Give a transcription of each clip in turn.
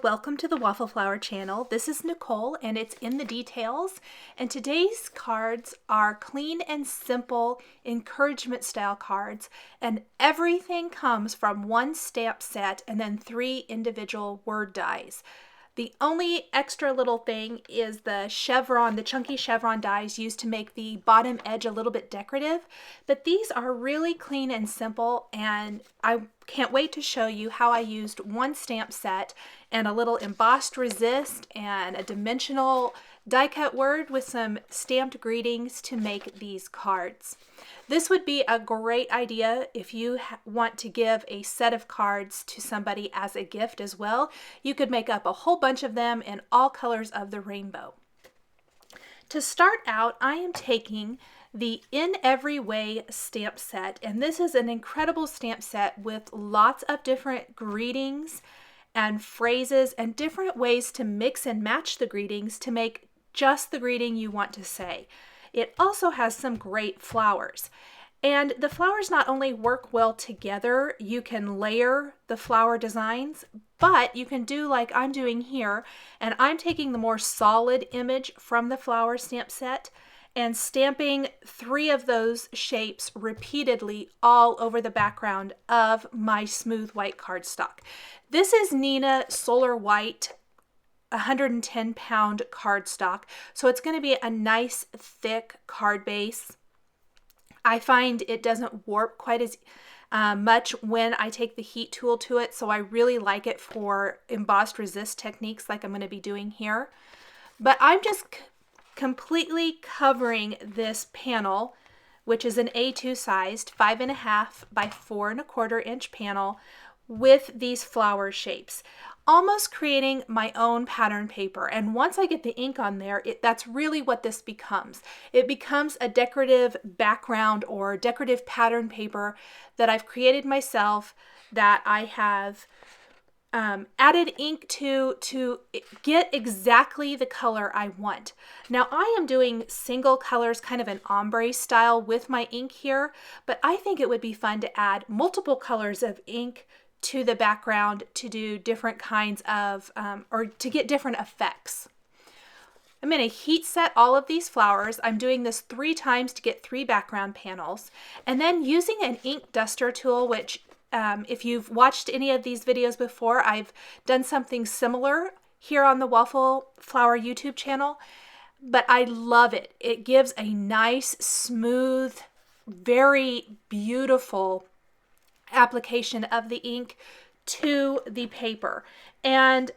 welcome to the Waffle Flower channel. This is Nicole and it's in the details, and today's cards are clean and simple encouragement style cards, and everything comes from one stamp set and then 3 individual word dies. The only extra little thing is the chunky chevron dies used to make the bottom edge a little bit decorative, but these are really clean and simple, and I can't wait to show you how I used one stamp set and a little embossed resist and a dimensional die cut word with some stamped greetings to make these cards. This would be a great idea if you want to give a set of cards to somebody as a gift as well. You could make up a whole bunch of them in all colors of the rainbow. To start out, I am taking the In Every Way stamp set, and this is an incredible stamp set with lots of different greetings and phrases and different ways to mix and match the greetings to make just the greeting you want to say. It also has some great flowers. And the flowers not only work well together, you can layer the flower designs, but you can do like I'm doing here, and I'm taking the more solid image from the flower stamp set and stamping 3 of those shapes repeatedly all over the background of my smooth white cardstock. This is Nina Solar White 110-pound cardstock, so it's going to be a nice thick card base. I find it doesn't warp quite as much when I take the heat tool to it, so I really like it for embossed resist techniques like I'm going to be doing here. But I'm just completely covering this panel, which is an A2 sized 5.5 by 4.25 inch panel, with these flower shapes, almost creating my own pattern paper. And once I get the ink on there, that's really what this becomes. It becomes a decorative background or decorative pattern paper that I've created myself, that I have added ink to get exactly the color I want. Now I am doing single colors, kind of an ombre style with my ink here, but I think it would be fun to add multiple colors of ink to the background to do different kinds of, or to get different effects. I'm going to heat set all of these flowers. I'm doing this 3 times to get 3 background panels, and then using an ink duster tool, which if you've watched any of these videos before, I've done something similar here on the Waffle Flower YouTube channel, but I love it. It gives a nice, smooth, very beautiful application of the ink to the paper. And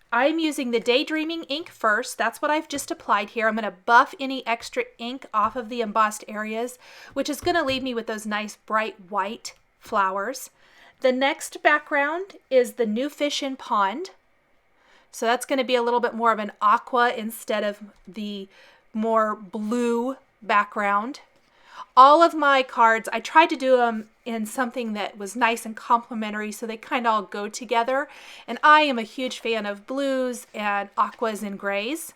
I'm using the Daydreaming ink first. That's what I've just applied here. I'm going to buff any extra ink off of the embossed areas, which is going to leave me with those nice bright white flowers. The next background is the New Fish in Pond. So that's going to be a little bit more of an aqua instead of the more blue background. All of my cards, I tried to do them in something that was nice and complementary so they kind of all go together. And I am a huge fan of blues and aquas and grays.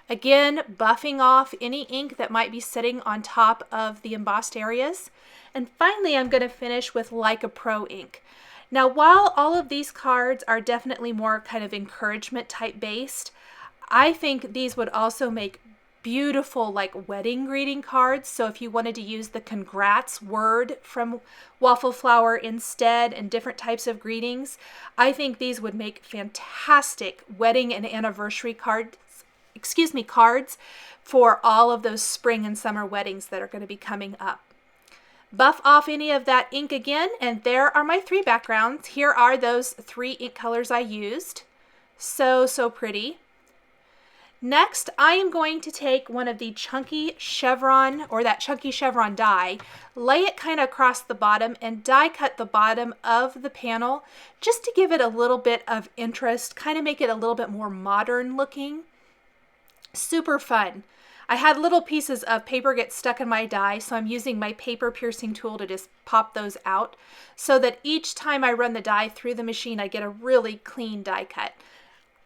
Again, buffing off any ink that might be sitting on top of the embossed areas. And finally, I'm going to finish with Like a Pro ink. Now, while all of these cards are definitely more kind of encouragement type based, I think these would also make beautiful like wedding greeting cards. So if you wanted to use the congrats word from Waffle Flower instead and different types of greetings, I think these would make fantastic wedding and anniversary cards for all of those spring and summer weddings that are going to be coming up. Buff off any of that ink again, and there are my 3 backgrounds. Here are those 3 ink colors I used. So pretty. Next, I am going to take one of the chunky chevron, or that chunky chevron die, lay it kind of across the bottom and die cut the bottom of the panel just to give it a little bit of interest, kind of make it a little bit more modern looking. Super fun. I had little pieces of paper get stuck in my die, so I'm using my paper piercing tool to just pop those out so that each time I run the die through the machine, I get a really clean die cut.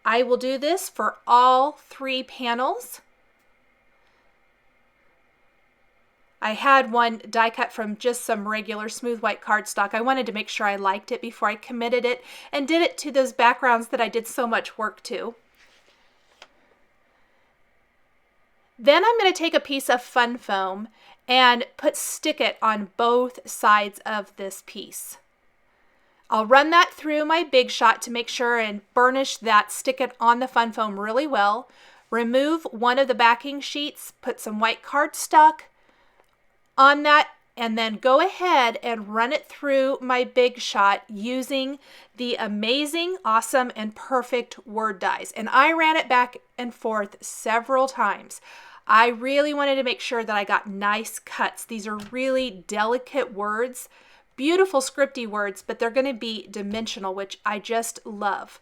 I will do this for all 3 panels. I had one die cut from just some regular smooth white cardstock. I wanted to make sure I liked it before I committed it and did it to those backgrounds that I did so much work to. Then I'm going to take a piece of fun foam and stick it on both sides of this piece. I'll run that through my Big Shot to make sure and burnish that, stick it on the fun foam really well. Remove one of the backing sheets, put some white cardstock on that, and then go ahead and run it through my Big Shot using the amazing, awesome, and perfect word dyes. And I ran it back and forth several times. I really wanted to make sure that I got nice cuts. These are really delicate words, beautiful scripty words, but they're going to be dimensional, which I just love.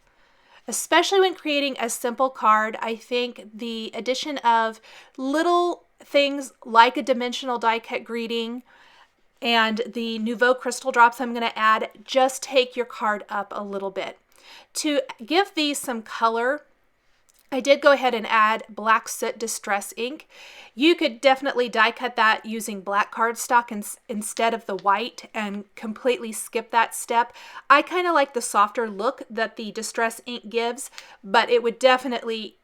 Especially when creating a simple card, I think the addition of little things like a dimensional die cut greeting and the Nouveau crystal drops I'm going to add just take your card up a little bit. To give these some color, I did go ahead and add black soot distress ink. You could definitely die cut that using black cardstock instead of the white and completely skip that step. I kind of like the softer look that the distress ink gives, but it would definitely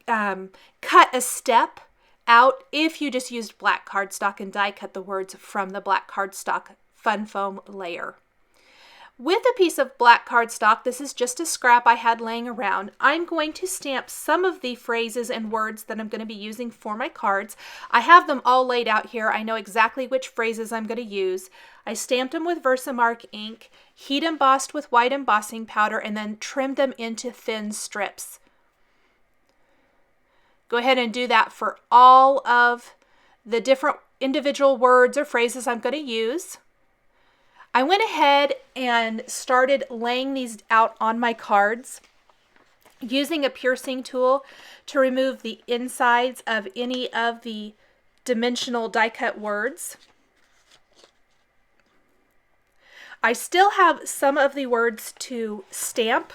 cut a step out if you just used black cardstock and die cut the words from the black cardstock fun foam layer. With a piece of black cardstock, this is just a scrap I had laying around, I'm going to stamp some of the phrases and words that I'm going to be using for my cards. I have them all laid out here. I know exactly which phrases I'm going to use. I stamped them with Versamark ink, heat embossed with white embossing powder, and then trimmed them into thin strips. Go ahead and do that for all of the different individual words or phrases I'm going to use. I went ahead and started laying these out on my cards using a piercing tool to remove the insides of any of the dimensional die cut words. I still have some of the words to stamp,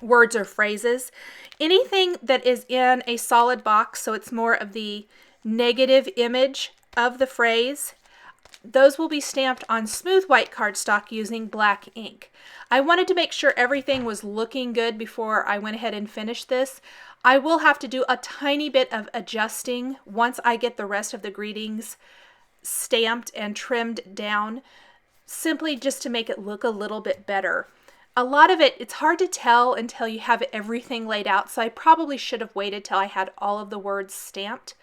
words or phrases. Anything that is in a solid box, so it's more of the negative image of the phrase, those will be stamped on smooth white cardstock using black ink. I wanted to make sure everything was looking good before I went ahead and finished this. I will have to do a tiny bit of adjusting once I get the rest of the greetings stamped and trimmed down, simply just to make it look a little bit better. A lot of it's hard to tell until you have everything laid out, so I probably should have waited till I had all of the words stamped.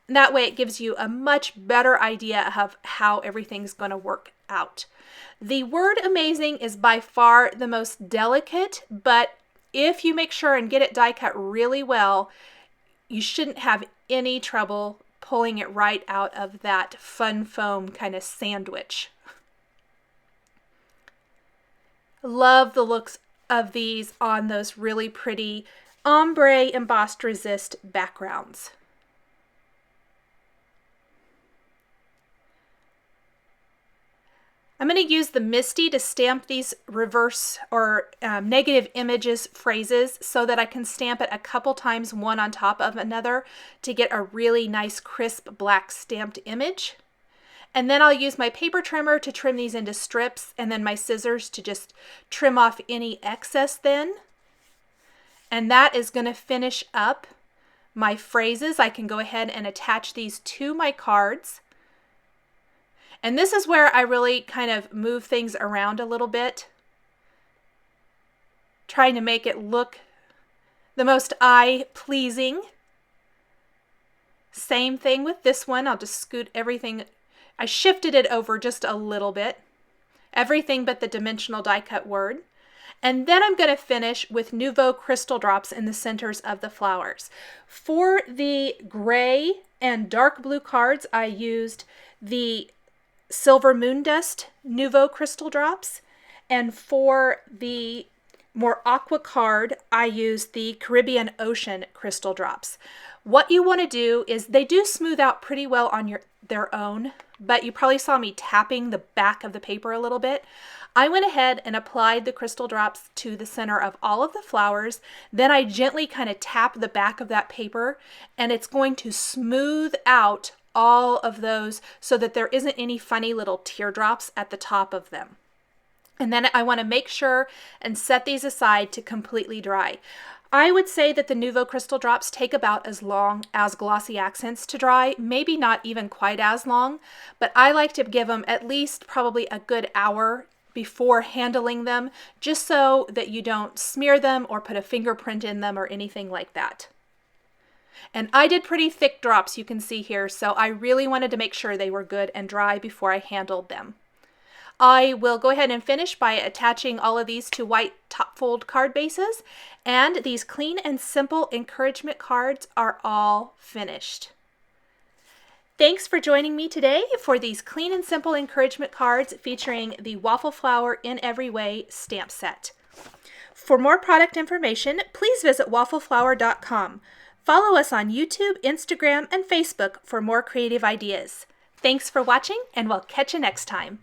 That way it gives you a much better idea of how everything's going to work out. The word amazing is by far the most delicate, but if you make sure and get it die cut really well, you shouldn't have any trouble pulling it right out of that fun foam kind of sandwich. Love the looks of these on those really pretty ombre embossed resist backgrounds. I'm going to use the Misty to stamp these reverse or negative images phrases so that I can stamp it a couple times one on top of another to get a really nice crisp black stamped image. And then I'll use my paper trimmer to trim these into strips and then my scissors to just trim off any excess then. And that is going to finish up my phrases. I can go ahead and attach these to my cards. And this is where I really kind of move things around a little bit, trying to make it look the most eye-pleasing. Same thing with this one. I'll just scoot everything. I shifted it over just a little bit. Everything but the dimensional die cut word. And then I'm going to finish with Nouveau crystal drops in the centers of the flowers. For the gray and dark blue cards, I used the Silver Moon Dust Nouveau crystal drops, and for the more aqua card I used the Caribbean Ocean crystal drops. What you want to do is they do smooth out pretty well on their own, but you probably saw me tapping the back of the paper a little bit. I went ahead and applied the crystal drops to the center of all of the flowers. Then I gently kind of tap the back of that paper and it's going to smooth out all of those so that there isn't any funny little teardrops at the top of them. And then I want to make sure and set these aside to completely dry. I would say that the Nuvo Crystal Drops take about as long as Glossy Accents to dry, maybe not even quite as long, but I like to give them at least probably a good hour before handling them, just so that you don't smear them or put a fingerprint in them or anything like that. And I did pretty thick drops, you can see here, so I really wanted to make sure they were good and dry before I handled them. I will go ahead and finish by attaching all of these to white top fold card bases, and these clean and simple encouragement cards are all finished. Thanks for joining me today for these clean and simple encouragement cards featuring the Waffle Flower in Every Way stamp set. For more product information, please visit waffleflower.com. Follow us on YouTube, Instagram, and Facebook for more creative ideas. Thanks for watching, and we'll catch you next time.